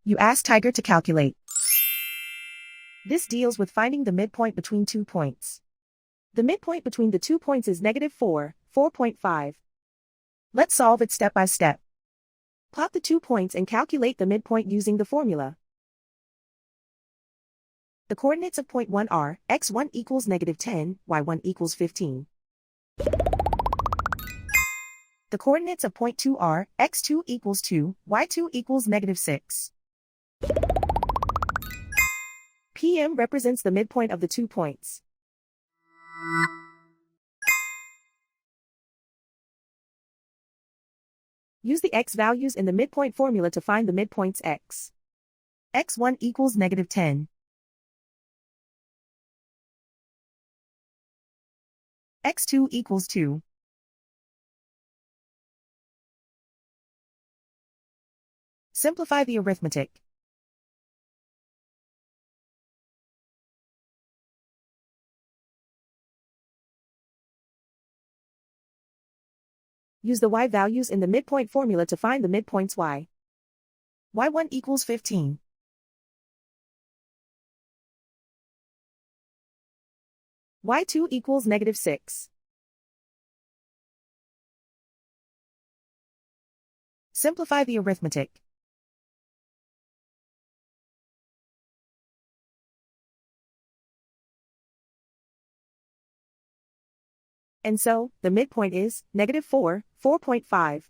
You ask Tiger to calculate. This deals with finding the midpoint between 2 points. The midpoint between the 2 points is -4, 4.5. Let's solve it step by step. Plot the 2 points and calculate the midpoint using the formula. The coordinates of point 1 are x1 equals -10, y1 equals 15. The coordinates of point 2 are x2 equals 2, y2 equals -6. PM represents the midpoint of the 2 points. Use the x values in the midpoint formula to find the midpoints x. x1 equals -10. x2 equals 2. Simplify the arithmetic. Use the y values in the midpoint formula to find the midpoints y. y1 equals 15. y2 equals -6. Simplify the arithmetic. And so, the midpoint is -4, 4.5.